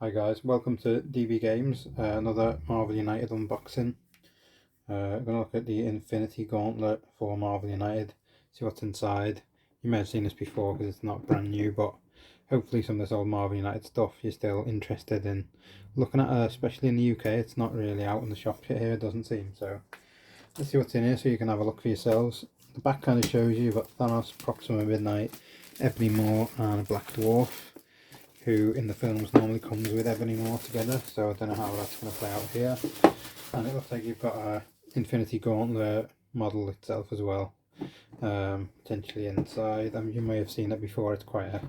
Hi guys, welcome to DB Games, another Marvel United unboxing. I'm going to look at the Infinity Gauntlet for Marvel United, see what's inside. You may have seen this before because it's not brand new, but hopefully some of this old Marvel United stuff you're still interested in looking at, especially in the UK. It's not really out in the shop here, it doesn't seem, so let's see what's in here so you can have a look for yourselves. The back kind of shows you've got Thanos, Proxima Midnight, Ebony Maw and a Black Dwarf, who in the films normally comes with Ebony Maw together, so I don't know how that's going to play out here. And it looks like you've got a Infinity Gauntlet model itself as well, potentially inside. I mean, you may have seen it before, it's quite a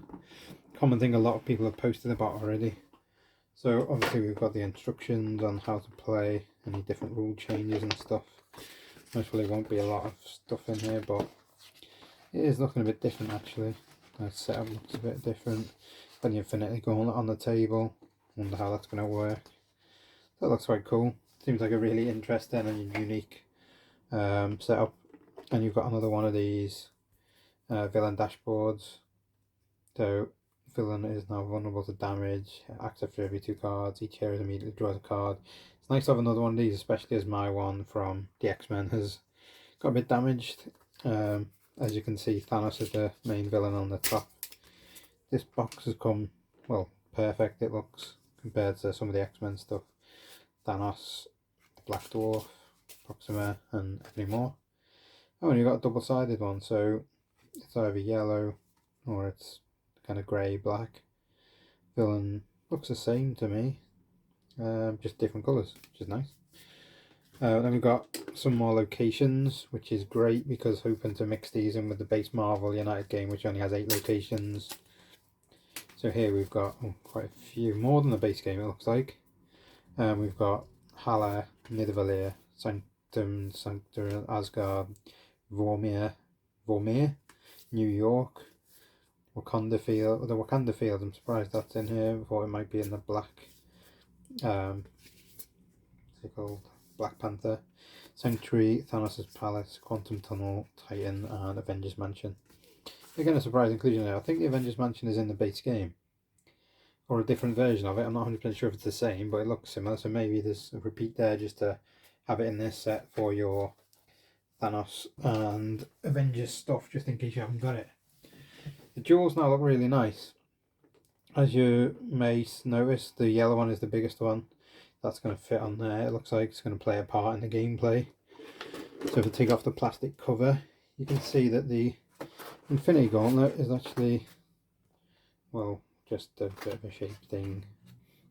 common thing a lot of people have posted about already. So obviously we've got the instructions on how to play, any different rule changes and stuff. Most probably won't be a lot of stuff in here, but it is looking a bit different actually. The setup looks a bit different. Got the Infinity Gauntlet on the table. Wonder how that's going to work. That looks quite cool. Seems like a really interesting and unique setup. And you've got another one of these villain dashboards. So villain is now vulnerable to damage. Acts after every 2 cards. Each hero immediately draws a card. It's nice to have another one of these, especially as my one from the X-Men has got a bit damaged. As you can see, Thanos is the main villain on the top. This box has come, well, perfect it looks compared to some of the X-Men stuff. Thanos, the Black Dwarf, Proxima and Ebony Maw. Oh, and you've got a double-sided one, so it's either yellow or it's kind of grey black. Villain looks the same to me, just different colours, which is nice. Then we've got some more locations, which is great because hoping to mix these in with the base Marvel United game, which only has 8 locations. So here we've got quite a few, more than the base game it looks like. We've got Hala, Nidavellir, Sanctum, Asgard, Vormir, New York, Wakanda Field. The Wakanda Field, I'm surprised that's in here. I thought it might be in the black, what's it called? Black Panther, Sanctuary, Thanos' Palace, Quantum Tunnel, Titan and Avengers Mansion. Again, a surprise inclusion there. I think the Avengers Mansion is in the base game, or a different version of it. I'm not 100% sure if it's the same, but it looks similar, so maybe there's a repeat there just to have it in this set for your Thanos and Avengers stuff, just in case you haven't got it. The jewels now look really nice. As you may notice, the yellow one is the biggest one. That's going to fit on there. It looks like it's going to play a part in the gameplay. So if I take off the plastic cover, you can see that the Infinity Gauntlet is actually, well, just a bit of a shape thing.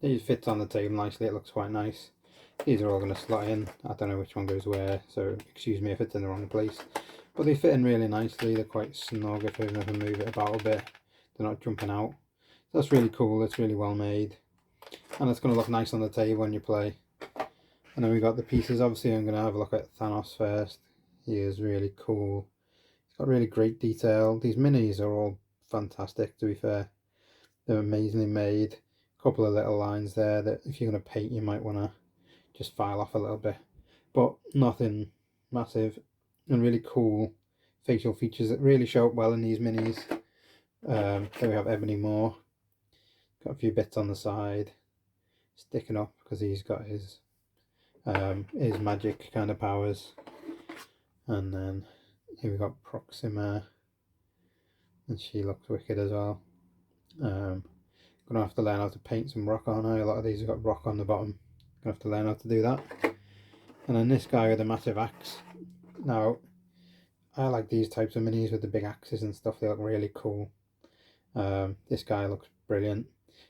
It fits on the table nicely, it looks quite nice. These are all going to slot in. I don't know which one goes where, so excuse me if it's in the wrong place. But they fit in really nicely, they're quite snug if I ever move it about a bit. They're not jumping out. That's really cool, it's really well made. And it's going to look nice on the table when you play. And then we've got the pieces. Obviously I'm going to have a look at Thanos first. He is really cool. It's got really great detail. These minis are all fantastic, to be fair. They're amazingly made. A couple of little lines there that if you're going to paint you might want to just file off a little bit. But nothing massive. And really cool facial features that really show up well in these minis. There we have Ebony Maw. Got a few bits on the side sticking up because he's got his magic kind of powers. And then here we've got Proxima, and she looks wicked as well. Gonna have to learn how to paint some rock on her. A lot of these have got rock on the bottom. Gonna have to learn how to do that. And then this guy with a massive axe. Now, I like these types of minis with the big axes and stuff. They look really cool. This guy looks brilliant.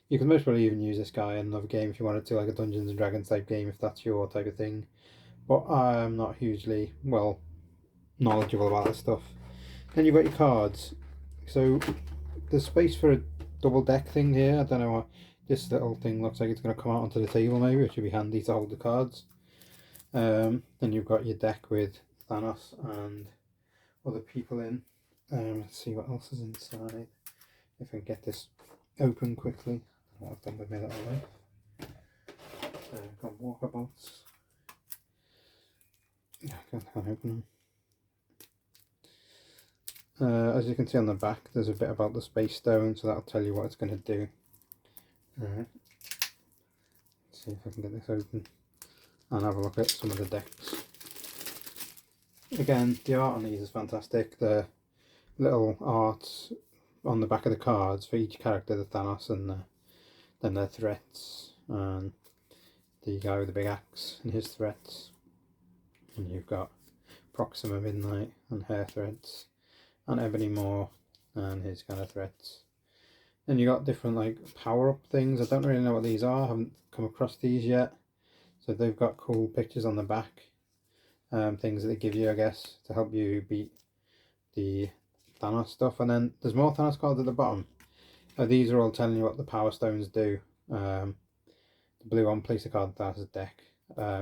You can most probably even use this guy in another game if you wanted to, like a Dungeons and Dragons type game, if that's your type of thing. But I'm not hugely, well, knowledgeable about this stuff. Then you've got your cards. So there's space for a double deck thing here. I don't know what this little thing looks like. It's going to come out onto the table maybe, which would be handy to hold the cards. Then you've got your deck with Thanos and other people in. Let's see what else is inside. If I can get this open quickly. I don't know what I've done with my little life. Got walkabouts. Yeah, I can't open them. As you can see on the back, there's a bit about the space stone, so that'll tell you what it's going to do. Alright. see if I can get this open and have a look at some of the decks. Again, the art on these is fantastic. The little arts on the back of the cards for each character, the Thanos and then their threats, and the guy with the big axe and his threats, and you've got Proxima Midnight and her threats, and Ebony Maw and his kind of threats. Then you got different like power up things. I don't really know what these are, I haven't come across these yet. So they've got cool pictures on the back, things that they give you, I guess, to help you beat the Thanos stuff. And then there's more Thanos cards at the bottom. These are all telling you what the power stones do. The blue one, place a card in Thanos' deck.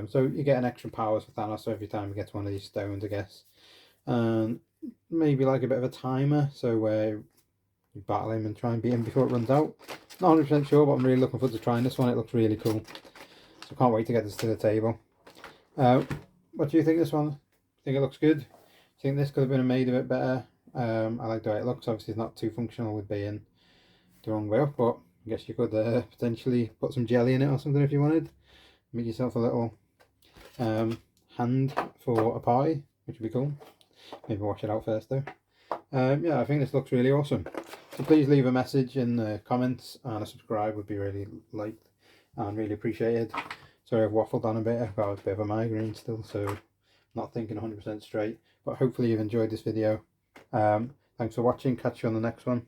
So you get an extra powers for Thanos every time you get one of these stones, I guess. And maybe like a bit of a timer, so where you battle him and try and beat him before it runs out. Not 100% sure, but I'm really looking forward to trying this one. It looks really cool. So I can't wait to get this to the table. What do you think of this one? Think it looks good? Do you think this could have been made a bit better? I like the way it looks. Obviously it's not too functional with being the wrong way up, but I guess you could potentially put some jelly in it or something if you wanted. Make yourself a little hand for a party, which would be cool. Maybe wash it out first though. Yeah, I think this looks really awesome. So please leave a message in the comments, and a subscribe would be really liked and really appreciated. Sorry I've waffled on a bit, I've got a bit of a migraine still, so not thinking 100% straight, but hopefully you've enjoyed this video. Thanks for watching, catch you on the next one.